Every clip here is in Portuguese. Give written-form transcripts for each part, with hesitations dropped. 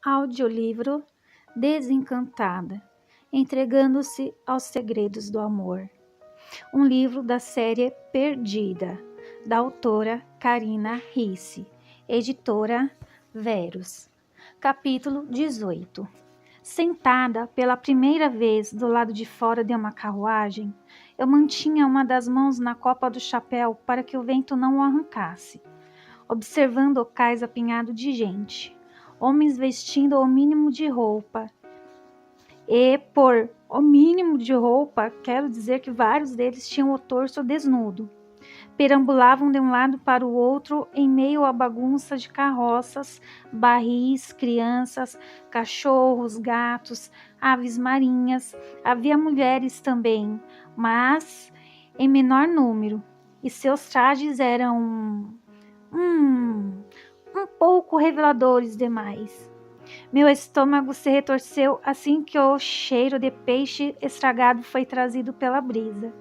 Audiolivro Desencantada, entregando-se aos segredos do amor. Um livro da série Perdida, da autora Carina Ricci, editora Verus. Capítulo 18. Sentada pela primeira vez do lado de fora de uma carruagem, eu mantinha uma das mãos na copa do chapéu para que o vento não o arrancasse, observando o cais apinhado de gente, homens vestindo o mínimo de roupa. E por o mínimo de roupa, quero dizer que vários deles tinham o torso desnudo. Perambulavam de um lado para o outro em meio à bagunça de carroças, barris, crianças, cachorros, gatos, aves marinhas. Havia mulheres também, mas em menor número, e seus trajes eram um pouco reveladores demais. Meu estômago se retorceu assim que o cheiro de peixe estragado foi trazido pela brisa.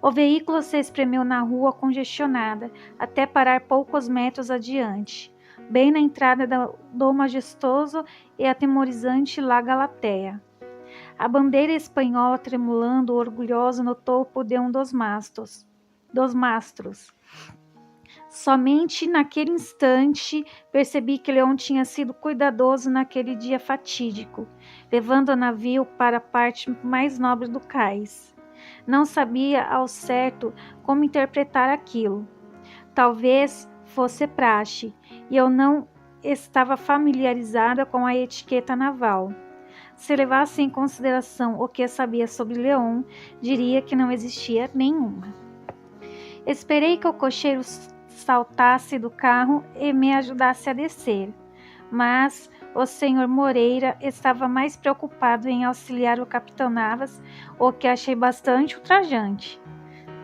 O veículo se espremeu na rua congestionada, até parar poucos metros adiante, bem na entrada do majestoso e atemorizante La Galatea. A bandeira espanhola tremulando orgulhosa no topo de um dos mastros. Somente naquele instante percebi que Leon tinha sido cuidadoso naquele dia fatídico, levando o navio para a parte mais nobre do cais. Não sabia ao certo como interpretar aquilo. Talvez fosse praxe, e eu não estava familiarizada com a etiqueta naval. Se levasse em consideração o que sabia sobre Leon, diria que não existia nenhuma. Esperei que o cocheiro saltasse do carro e me ajudasse a descer, mas o senhor Moreira estava mais preocupado em auxiliar o capitão Navas, o que achei bastante ultrajante.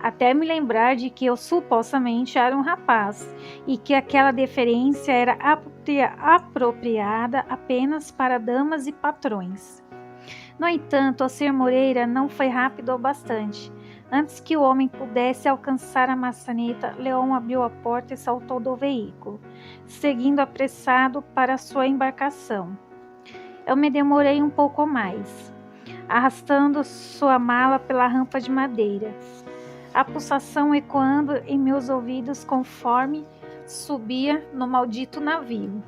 Até me lembrar de que eu supostamente era um rapaz e que aquela deferência era apropriada apenas para damas e patrões. No entanto, o senhor Moreira não foi rápido o bastante. Antes que o homem pudesse alcançar a maçaneta, Leon abriu a porta e saltou do veículo, seguindo apressado para sua embarcação. Eu me demorei um pouco mais, arrastando sua mala pela rampa de madeira, a pulsação ecoando em meus ouvidos conforme subia no maldito navio.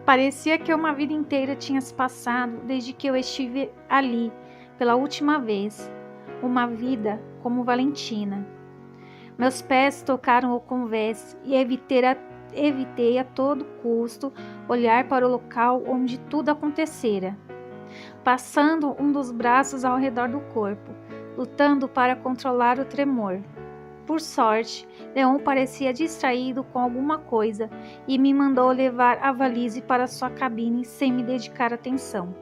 Parecia que uma vida inteira tinha se passado desde que eu estive ali pela última vez. Uma vida como Valentina. Meus pés tocaram o convés e evitei a todo custo olhar para o local onde tudo acontecera, passando um dos braços ao redor do corpo, lutando para controlar o tremor. Por sorte, Leon parecia distraído com alguma coisa e me mandou levar a valise para sua cabine sem me dedicar atenção.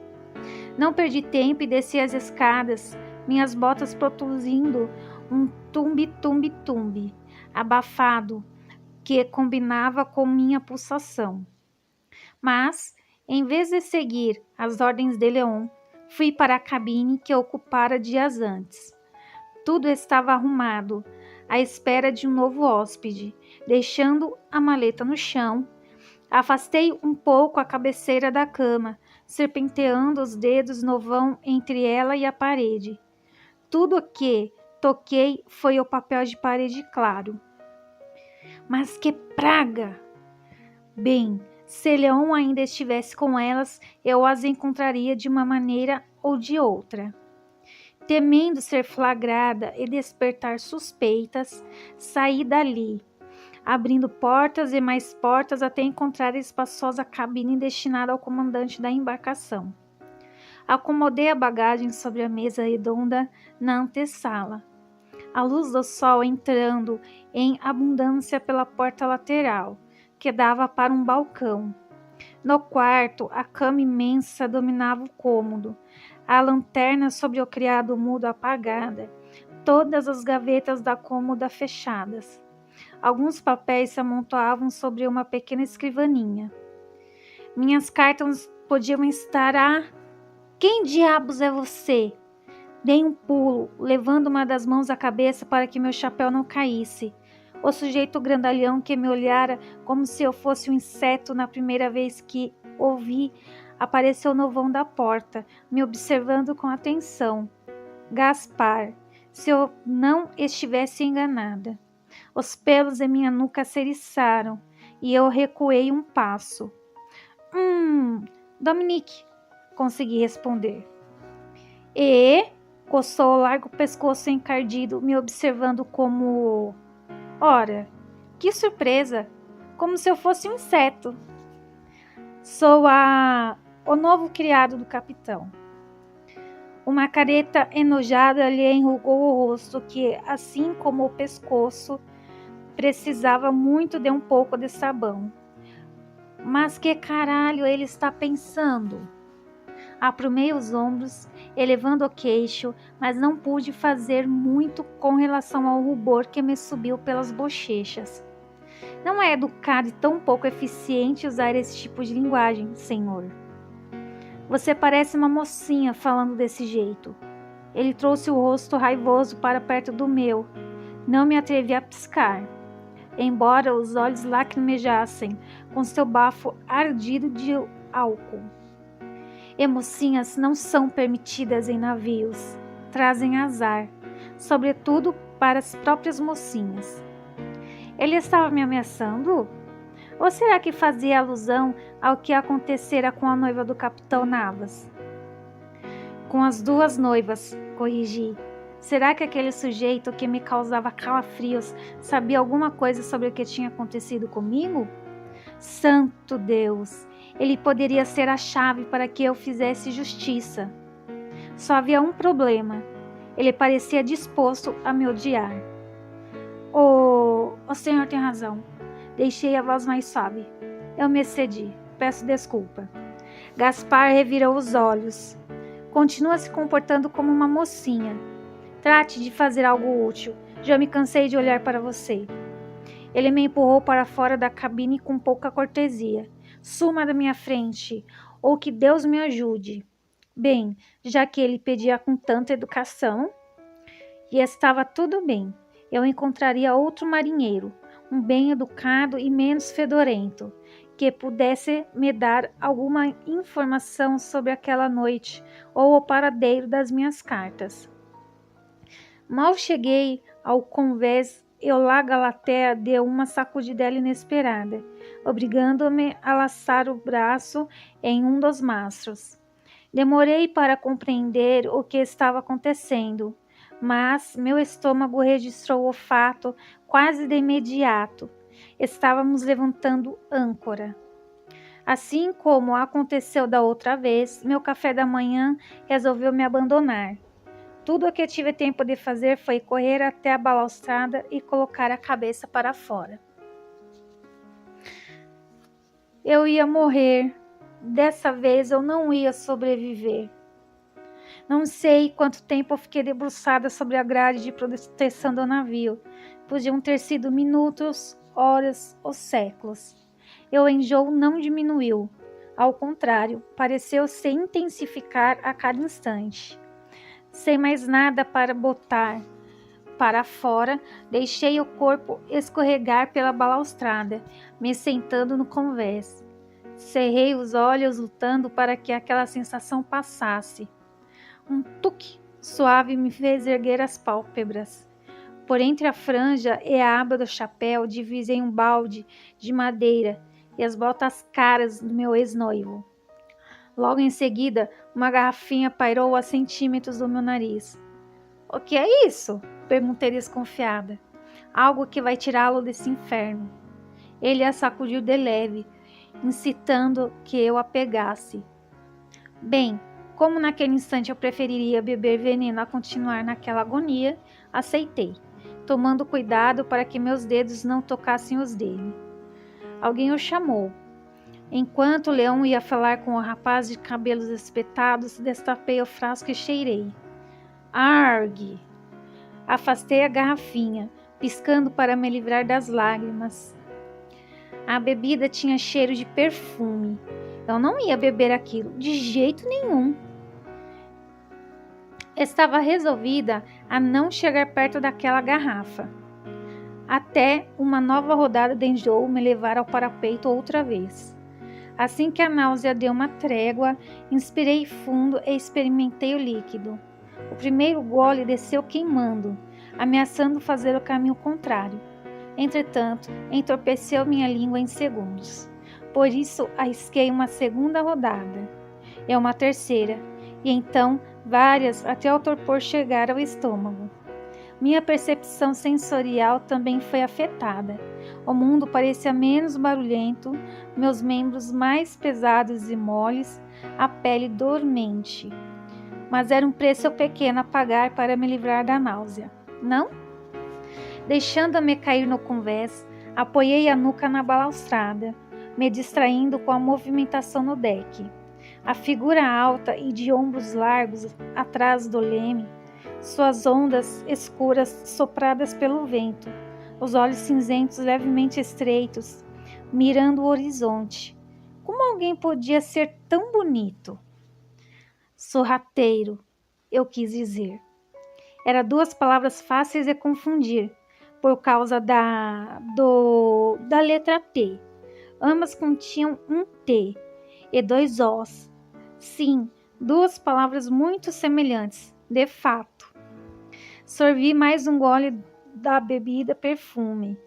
Não perdi tempo e desci as escadas, minhas botas produzindo um tumbe-tumbe-tumbe abafado que combinava com minha pulsação. Mas, em vez de seguir as ordens de Leon, fui para a cabine que ocupara dias antes. Tudo estava arrumado, à espera de um novo hóspede. Deixando a maleta no chão, afastei um pouco a cabeceira da cama, serpenteando os dedos no vão entre ela e a parede. Tudo o que toquei foi o papel de parede claro. Mas que praga! Bem, se Leon ainda estivesse com elas, eu as encontraria de uma maneira ou de outra. Temendo ser flagrada e despertar suspeitas, saí dali, abrindo portas e mais portas até encontrar a espaçosa cabine destinada ao comandante da embarcação. Acomodei a bagagem sobre a mesa redonda na antessala, a luz do sol entrando em abundância pela porta lateral, que dava para um balcão. No quarto, a cama imensa dominava o cômodo, a lanterna sobre o criado mudo apagada, todas as gavetas da cômoda fechadas. Alguns papéis se amontoavam sobre uma pequena escrivaninha. Minhas cartas podiam estar a... Quem diabos é você? Dei um pulo, levando uma das mãos à cabeça para que meu chapéu não caísse. O sujeito grandalhão que me olhara como se eu fosse um inseto na primeira vez que o vi, apareceu no vão da porta, me observando com atenção. Gaspar, se eu não estivesse enganada. Os pelos em minha nuca se eriçaram e eu recuei um passo. Dominique, consegui responder. E coçou o largo pescoço encardido, me observando como... Ora, que surpresa! Como se eu fosse um inseto. Sou o novo criado do capitão. Uma careta enojada lhe enrugou o rosto, que, assim como o pescoço, precisava muito de um pouco de sabão. Mas que caralho ele está pensando? Aprumei os ombros, elevando o queixo, mas não pude fazer muito com relação ao rubor que me subiu pelas bochechas. Não é educado e tão pouco eficiente usar esse tipo de linguagem, senhor. Você parece uma mocinha falando desse jeito. Ele trouxe o rosto raivoso para perto do meu. Não me atrevi a piscar, embora os olhos lacrimejassem com seu bafo ardido de álcool. E mocinhas não são permitidas em navios. Trazem azar, sobretudo para as próprias mocinhas. Ele estava me ameaçando? Ou será que fazia alusão ao que acontecera com a noiva do capitão Navas? Com as duas noivas, corrigi. Será que aquele sujeito que me causava calafrios sabia alguma coisa sobre o que tinha acontecido comigo? Santo Deus! Ele poderia ser a chave para que eu fizesse justiça. Só havia um problema. Ele parecia disposto a me odiar. O senhor tem razão. Deixei a voz mais suave. Eu me excedi. Peço desculpa. Gaspar revirou os olhos. Continua se comportando como uma mocinha. Trate de fazer algo útil. Já me cansei de olhar para você. Ele me empurrou para fora da cabine com pouca cortesia. Suma da minha frente, ou que Deus me ajude. Bem, já que ele pedia com tanta educação, e estava tudo bem, eu encontraria outro marinheiro, um bem educado e menos fedorento, que pudesse me dar alguma informação sobre aquela noite ou o paradeiro das minhas cartas. Mal cheguei ao convés, La Galatea deu uma sacudidela inesperada, obrigando-me a laçar o braço em um dos mastros. Demorei para compreender o que estava acontecendo, mas meu estômago registrou o fato quase de imediato. Estávamos levantando âncora. Assim como aconteceu da outra vez, meu café da manhã resolveu me abandonar. Tudo o que tive tempo de fazer foi correr até a balaustrada e colocar a cabeça para fora. Eu ia morrer. Dessa vez eu não ia sobreviver. Não sei quanto tempo eu fiquei debruçada sobre a grade de proteção do navio. Podiam ter sido minutos, horas ou séculos. O enjoo não diminuiu. Ao contrário, pareceu se intensificar a cada instante. Sem mais nada para botar para fora, deixei o corpo escorregar pela balaustrada, me sentando no convés. Cerrei os olhos, lutando para que aquela sensação passasse. Um tuque suave me fez erguer as pálpebras. Por entre a franja e a aba do chapéu, divisei um balde de madeira e as botas caras do meu ex-noivo. Logo em seguida, uma garrafinha pairou a centímetros do meu nariz. — O que é isso? Perguntei desconfiada. — Algo que vai tirá-lo desse inferno. Ele a sacudiu de leve, incitando que eu a pegasse. Bem, como naquele instante eu preferiria beber veneno a continuar naquela agonia, aceitei, tomando cuidado para que meus dedos não tocassem os dele. Alguém o chamou. Enquanto o leão ia falar com o rapaz de cabelos espetados, destapei o frasco e cheirei. Argue! Afastei a garrafinha, piscando para me livrar das lágrimas. A bebida tinha cheiro de perfume. Eu não ia beber aquilo, de jeito nenhum. Estava resolvida a não chegar perto daquela garrafa. até uma nova rodada de enjoo me levar ao parapeito outra vez. Assim que a náusea deu uma trégua, inspirei fundo e experimentei o líquido. O primeiro gole desceu queimando, ameaçando fazer o caminho contrário. Entretanto, entorpeceu minha língua em segundos. Por isso, arrisquei uma segunda rodada, e uma terceira, e então várias até o torpor chegar ao estômago. Minha percepção sensorial também foi afetada. O mundo parecia menos barulhento, meus membros mais pesados e moles, a pele dormente. Mas era um preço pequeno a pagar para me livrar da náusea, não? Deixando-me cair no convés, apoiei a nuca na balaustrada, me distraindo com a movimentação no deck. A figura alta e de ombros largos atrás do leme, suas ondas escuras sopradas pelo vento, os olhos cinzentos levemente estreitos, mirando o horizonte. Como alguém podia ser tão bonito? Sorrateiro, eu quis dizer. Eram duas palavras fáceis de confundir, por causa da letra T. Ambas continham um T e dois Os. Sim, duas palavras muito semelhantes, de fato. Sorvi mais um gole da bebida perfume,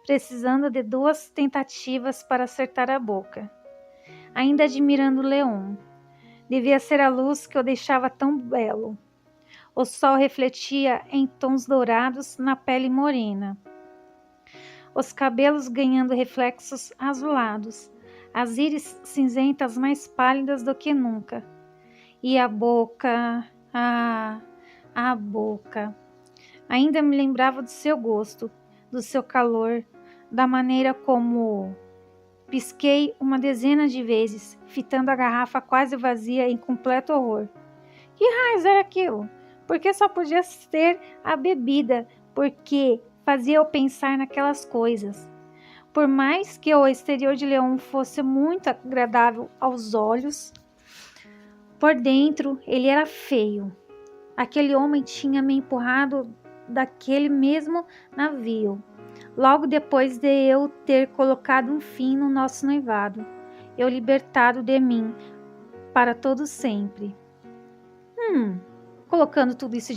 precisando de duas tentativas para acertar a boca. Ainda admirando Leon. Devia ser a luz que o deixava tão belo. O sol refletia em tons dourados na pele morena. Os cabelos ganhando reflexos azulados, as íris cinzentas mais pálidas do que nunca. E a boca, a boca. Ainda me lembrava do seu gosto, do seu calor, da maneira como pisquei uma dezena de vezes, fitando a garrafa quase vazia em completo horror. Que raios era aquilo? Porque só podia ser a bebida, porque fazia eu pensar naquelas coisas. Por mais que o exterior de Leon fosse muito agradável aos olhos, por dentro ele era feio. Aquele homem tinha me empurrado daquele mesmo navio, logo depois de eu ter colocado um fim no nosso noivado, eu libertado de mim para todo sempre. Colocando tudo isso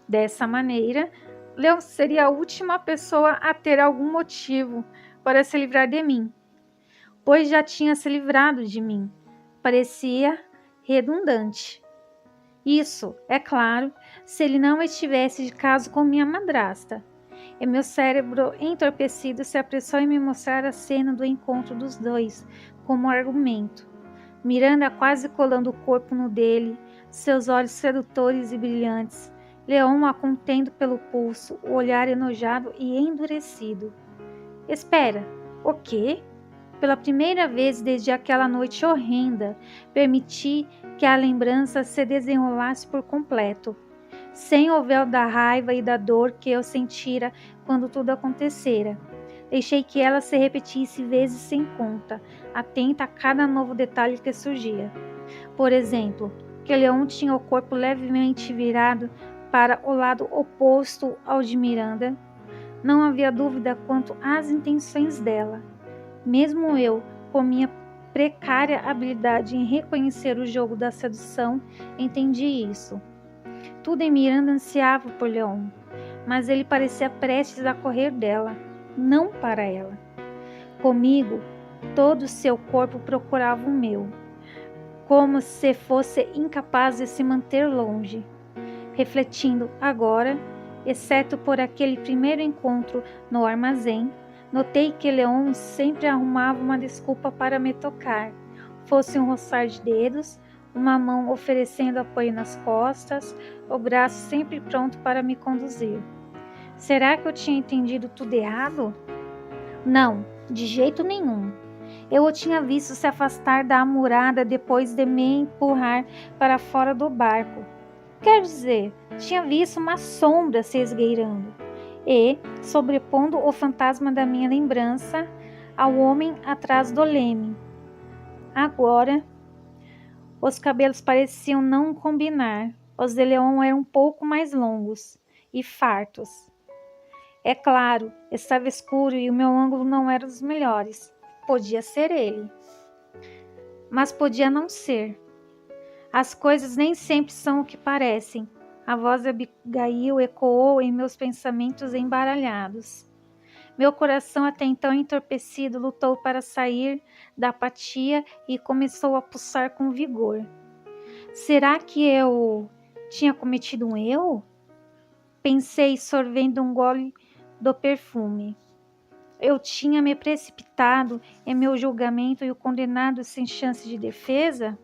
dessa maneira, Leon seria a última pessoa a ter algum motivo para se livrar de mim, pois já tinha se livrado de mim. Parecia redundante. Isso, é claro, se ele não estivesse de caso com minha madrasta. E meu cérebro entorpecido se apressou em me mostrar a cena do encontro dos dois como argumento. Miranda quase colando o corpo no dele, seus olhos sedutores e brilhantes, Leon a contendo pelo pulso, o olhar enojado e endurecido. Espera, o quê? Pela primeira vez desde aquela noite horrenda, permiti que a lembrança se desenrolasse por completo, sem o véu da raiva e da dor que eu sentira quando tudo acontecera. Deixei que ela se repetisse vezes sem conta, atenta a cada novo detalhe que surgia. Por exemplo, que Leon tinha o corpo levemente virado para o lado oposto ao de Miranda. Não havia dúvida quanto às intenções dela. Mesmo eu, com minha precária habilidade em reconhecer o jogo da sedução, entendi isso. Tudo em Miranda ansiava por Leon, mas ele parecia prestes a correr dela, não para ela. Comigo, todo o seu corpo procurava o meu, como se fosse incapaz de se manter longe. Refletindo agora, exceto por aquele primeiro encontro no armazém, notei que Leon sempre arrumava uma desculpa para me tocar, fosse um roçar de dedos, uma mão oferecendo apoio nas costas, o braço sempre pronto para me conduzir. Será que eu tinha entendido tudo errado? Não, de jeito nenhum. Eu o tinha visto se afastar da amurada depois de me empurrar para fora do barco. Quer dizer, tinha visto uma sombra se esgueirando e, sobrepondo o fantasma da minha lembrança ao homem atrás do leme. Agora, os cabelos pareciam não combinar. Os de Leon eram um pouco mais longos e fartos. É claro, estava escuro e o meu ângulo não era dos melhores. Podia ser ele, mas podia não ser. As coisas nem sempre são o que parecem. A voz de Abigail ecoou em meus pensamentos embaralhados. Meu coração, até então entorpecido, lutou para sair da apatia e começou a pulsar com vigor. Será que eu tinha cometido um erro? Pensei, sorvendo um gole do perfume. Eu tinha me precipitado em meu julgamento e o condenado sem chance de defesa?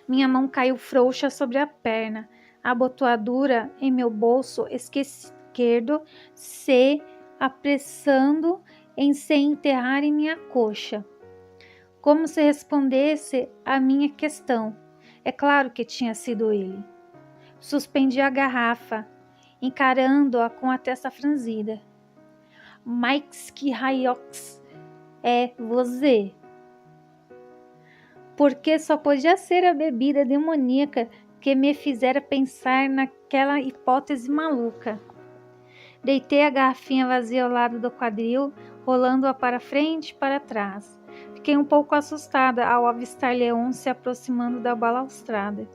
Minha mão caiu frouxa sobre a perna. A abotoadura em meu bolso esquerdo se apressando em se enterrar em minha coxa. Como se respondesse à minha questão. É claro que tinha sido ele. Suspendi a garrafa, encarando-a com a testa franzida. Mike Hayox, é você. Porque só podia ser a bebida demoníaca que me fizera pensar naquela hipótese maluca. Deitei a garrafinha vazia ao lado do quadril, rolando-a para frente e para trás. Fiquei um pouco assustada ao avistar Leon se aproximando da balaustrada.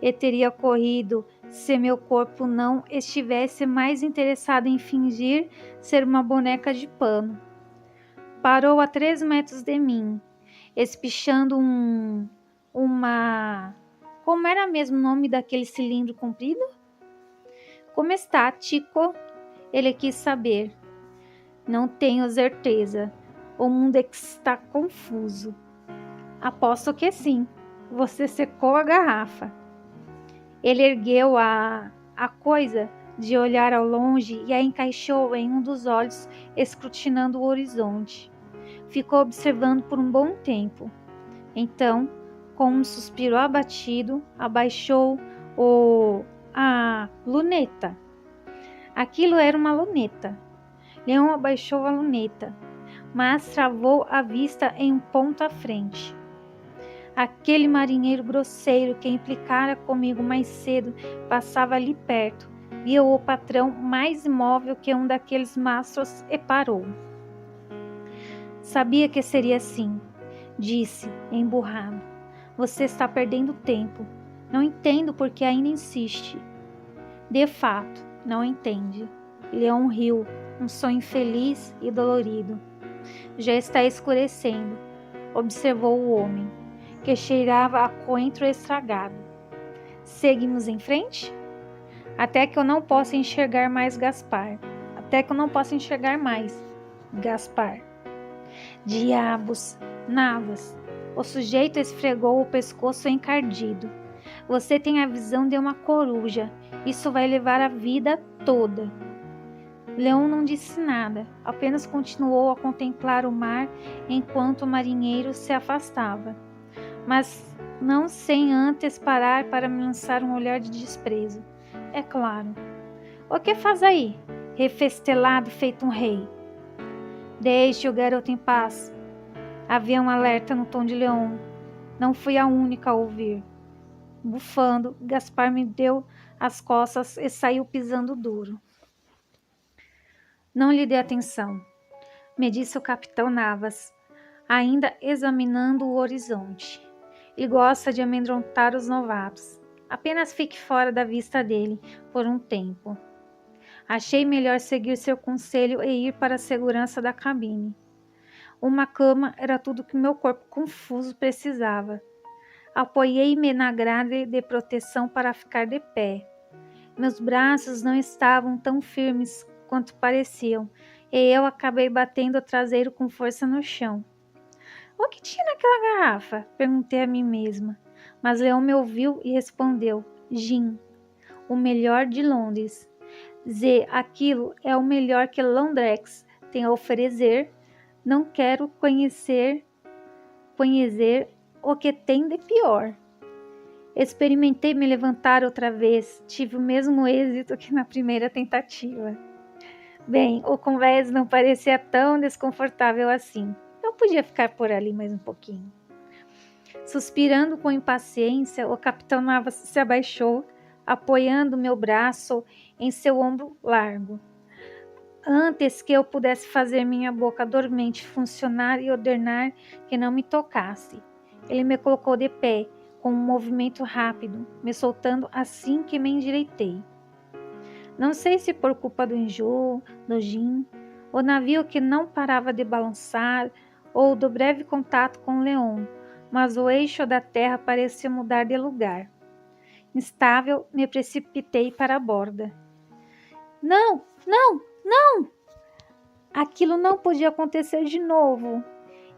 E teria ocorrido se meu corpo não estivesse mais interessado em fingir ser uma boneca de pano. Parou a 3 metros de mim, espichando uma... Como era mesmo o nome daquele cilindro comprido? Como está, Tico? Ele quis saber. Não tenho certeza. O mundo está confuso. Aposto que sim. Você secou a garrafa. Ele ergueu a coisa de olhar ao longe e a encaixou em um dos olhos, escrutinando o horizonte. Ficou observando por um bom tempo. Então, com um suspiro abatido, abaixou a luneta. Aquilo era uma luneta. Leon abaixou a luneta, mas travou a vista em um ponto à frente. Aquele marinheiro grosseiro que implicara comigo mais cedo passava ali perto, viu o patrão mais imóvel que um daqueles mastros e parou. Sabia que seria assim, disse, emburrado. Você está perdendo tempo. Não entendo por que ainda insiste. De fato, não entende. Leon riu, um som infeliz e dolorido. Já está escurecendo, observou o homem, que cheirava a coentro estragado. Seguimos em frente? Até que eu não possa enxergar mais Gaspar. Até que eu não possa enxergar mais Gaspar. Diabos, Navas. O sujeito esfregou o pescoço encardido. Você tem a visão de uma coruja. Isso vai levar a vida toda. Leon não disse nada, apenas continuou a contemplar o mar enquanto o marinheiro se afastava, mas não sem antes parar para me lançar um olhar de desprezo. É claro. O que faz aí, refestelado feito um rei? Deixe o garoto em paz. Havia um alerta no tom de Leon. Não fui a única a ouvir. Bufando, Gaspar me deu as costas e saiu pisando duro. Não lhe dê atenção, me disse o capitão Navas, ainda examinando o horizonte. Ele gosta de amedrontar os novatos. Apenas fique fora da vista dele por um tempo. Achei melhor seguir seu conselho e ir para a segurança da cabine. Uma cama era tudo que meu corpo confuso precisava. Apoiei-me na grade de proteção para ficar de pé. Meus braços não estavam tão firmes quanto pareciam, e eu acabei batendo o traseiro com força no chão. O que tinha naquela garrafa? Perguntei a mim mesma. Mas Leon me ouviu e respondeu: gin, o melhor de Londres. Aquilo é o melhor que Londres tem a oferecer. Não quero conhecer o que tem de pior. Experimentei me levantar outra vez. Tive o mesmo êxito que na primeira tentativa. Bem, o convés não parecia tão desconfortável assim. Eu podia ficar por ali mais um pouquinho. Suspirando com impaciência, o capitão Navas se abaixou, apoiando meu braço em seu ombro largo. Antes que eu pudesse fazer minha boca dormente funcionar e ordenar que não me tocasse, ele me colocou de pé, com um movimento rápido, me soltando assim que me endireitei. Não sei se por culpa do enjoo, do gin, o navio que não parava de balançar, ou do breve contato com o Leon, mas o eixo da terra parecia mudar de lugar. Instável, me precipitei para a borda. Não! Não! Não! Aquilo não podia acontecer de novo.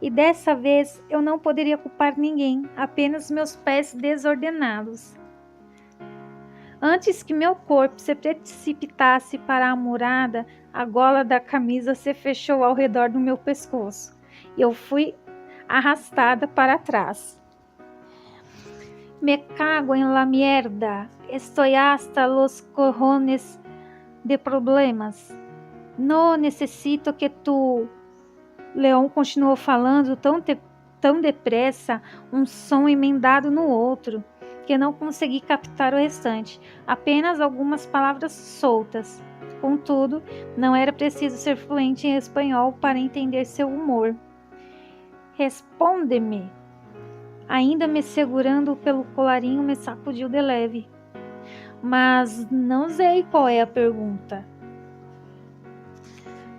E dessa vez eu não poderia culpar ninguém, apenas meus pés desordenados. Antes que meu corpo se precipitasse para a murada, a gola da camisa se fechou ao redor do meu pescoço e eu fui arrastada para trás. Me cago en la mierda, estoy hasta los cojones de problemas. No necessito que tu... Leon continuou falando tão depressa, um som emendado no outro, que não consegui captar o restante, apenas algumas palavras soltas. Contudo, não era preciso ser fluente em espanhol para entender seu humor. Responde-me. Ainda me segurando pelo colarinho, me sacudiu de leve. Mas não sei qual é a pergunta.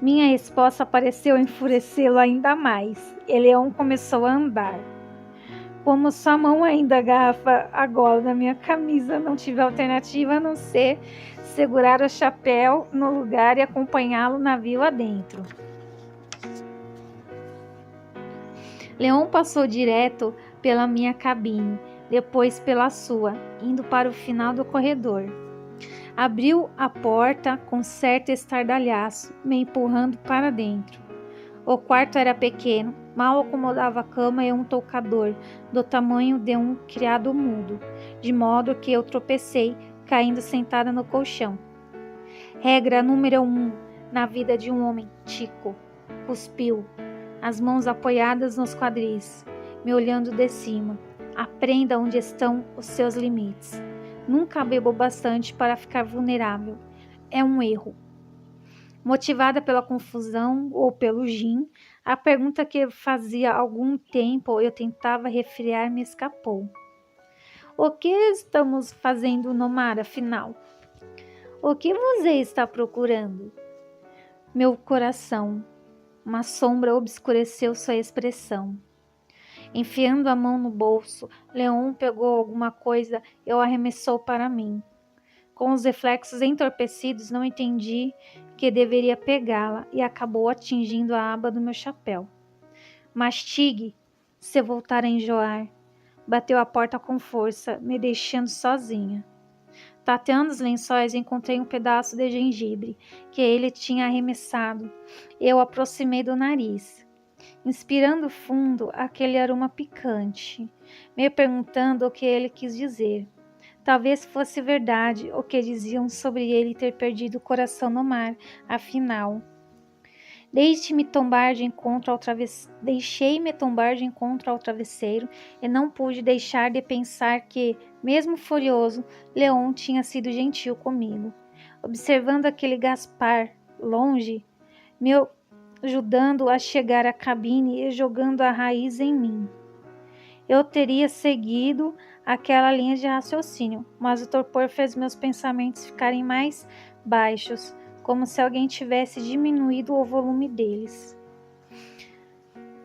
Minha resposta pareceu enfurecê-lo ainda mais. E Leon começou a andar. Como sua mão ainda agarra a gola da minha camisa, não tive alternativa a não ser segurar o chapéu no lugar e acompanhá-lo navio adentro. Leon passou direto pela minha cabine, depois pela sua, indo para o final do corredor. Abriu a porta com certo estardalhaço, me empurrando para dentro. O quarto era pequeno, mal acomodava a cama e um toucador, do tamanho de um criado mudo, de modo que eu tropecei, caindo sentada no colchão. Regra número 1 na vida de um homem, Chico. Cuspiu, as mãos apoiadas nos quadris, me olhando de cima. Aprenda onde estão os seus limites. Nunca bebo bastante para ficar vulnerável. É um erro. Motivada pela confusão ou pelo gin, a pergunta que fazia algum tempo eu tentava refriar me escapou. O que estamos fazendo no mar, afinal? O que você está procurando? Meu coração. Uma sombra obscureceu sua expressão. Enfiando a mão no bolso, Leon pegou alguma coisa e o arremessou para mim. Com os reflexos entorpecidos, não entendi que deveria pegá-la e acabou atingindo a aba do meu chapéu. Mastigue, se voltar a enjoar. Bateu a porta com força, me deixando sozinha. Tateando os lençóis, encontrei um pedaço de gengibre que ele tinha arremessado. Eu aproximei do nariz, inspirando fundo aquele aroma picante, me perguntando o que ele quis dizer. Talvez fosse verdade o que diziam sobre ele ter perdido o coração no mar, afinal. Deixei-me tombar de encontro ao travesseiro e não pude deixar de pensar que, mesmo furioso, Leon tinha sido gentil comigo. Observando aquele Gaspar, longe, me ajudando a chegar à cabine e jogando a raiz em mim. Eu teria seguido aquela linha de raciocínio, mas o torpor fez meus pensamentos ficarem mais baixos, como se alguém tivesse diminuído o volume deles.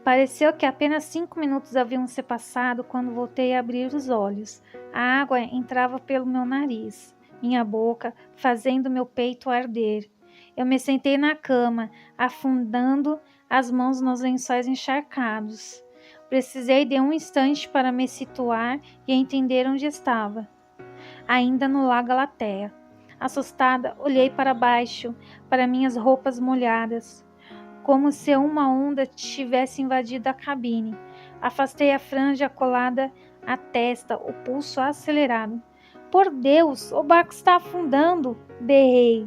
Pareceu que apenas 5 minutos haviam se passado quando voltei a abrir os olhos. A água entrava pelo meu nariz, minha boca, fazendo meu peito arder. Eu me sentei na cama, afundando as mãos nos lençóis encharcados. Precisei de um instante para me situar e entender onde estava. Ainda no Lago Galateia. Assustada, olhei para baixo, para minhas roupas molhadas, como se uma onda tivesse invadido a cabine. Afastei a franja colada à testa, o pulso acelerado. Por Deus, o barco está afundando! Berrei.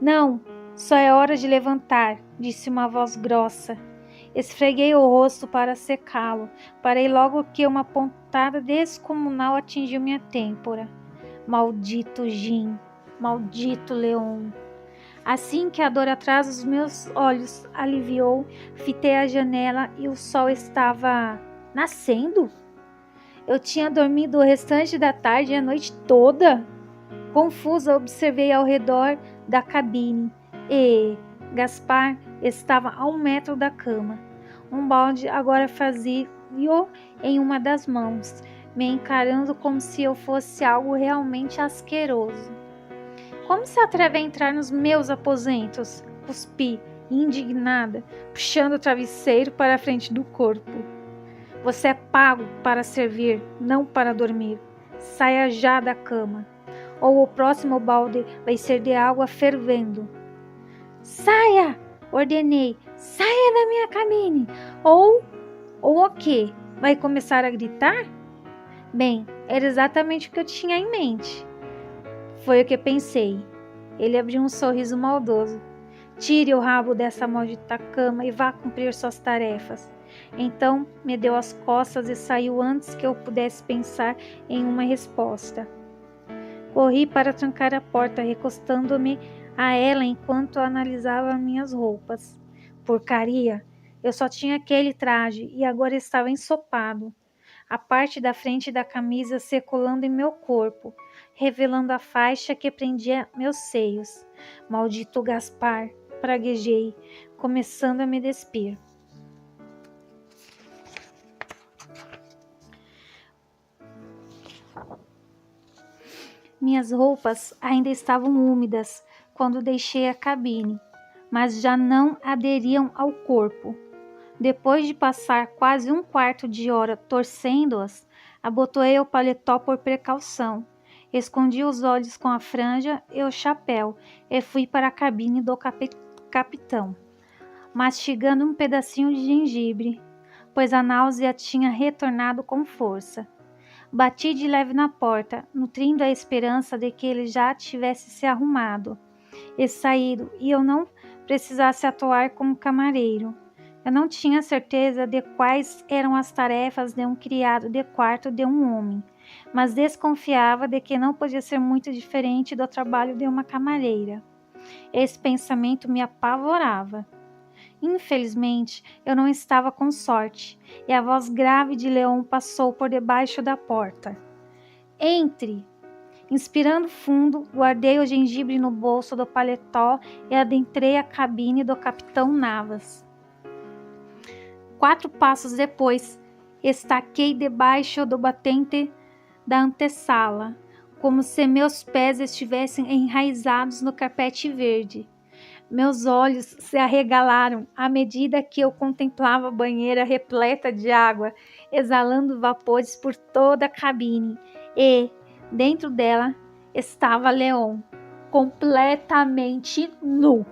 Não, só é hora de levantar, disse uma voz grossa. Esfreguei o rosto para secá-lo. Parei logo que uma pontada descomunal atingiu minha têmpora. Maldito Jim, maldito Leon. Assim que a dor atrás dos meus olhos aliviou, fitei a janela e o sol estava nascendo. Eu tinha dormido o restante da tarde e a noite toda. Confusa, observei ao redor da cabine e Gaspar estava a 1 metro da cama. Um balde agora fazia-o em uma das mãos, me encarando como se eu fosse algo realmente asqueroso. Como se atreve a entrar nos meus aposentos? Cuspi, indignada, puxando o travesseiro para a frente do corpo. Você é pago para servir, não para dormir. Saia já da cama, ou o próximo balde vai ser de água fervendo. Saia! Ordenei. Saia da minha cabine! Ou o quê? Vai começar a gritar? Bem, era exatamente o que eu tinha em mente. Foi o que pensei. Ele abriu um sorriso maldoso. Tire o rabo dessa maldita cama e vá cumprir suas tarefas. Então me deu as costas e saiu antes que eu pudesse pensar em uma resposta. Corri para trancar a porta, recostando-me a ela enquanto analisava minhas roupas. Porcaria! Eu só tinha aquele traje e agora estava ensopado. A parte da frente da camisa circulando em meu corpo, revelando a faixa que prendia meus seios. Maldito Gaspar, praguejei, começando a me despir. Minhas roupas ainda estavam úmidas quando deixei a cabine, mas já não aderiam ao corpo. Depois de passar quase 1/4 de hora torcendo-as, abotoei o paletó por precaução. Escondi os olhos com a franja e o chapéu e fui para a cabine do capitão, mastigando um pedacinho de gengibre, pois a náusea tinha retornado com força. Bati de leve na porta, nutrindo a esperança de que ele já tivesse se arrumado e saído e eu não precisasse atuar como camareiro. Eu não tinha certeza de quais eram as tarefas de um criado de quarto de um homem, mas desconfiava de que não podia ser muito diferente do trabalho de uma camareira. Esse pensamento me apavorava. Infelizmente, eu não estava com sorte, e a voz grave de Leon passou por debaixo da porta. Entre! Inspirando fundo, guardei o gengibre no bolso do paletó e adentrei a cabine do capitão Navas. 4 passos depois, estaquei debaixo do batente da antessala, como se meus pés estivessem enraizados no carpete verde. Meus olhos se arregalaram à medida que eu contemplava a banheira repleta de água, exalando vapores por toda a cabine, e, dentro dela, estava Leon, completamente nu.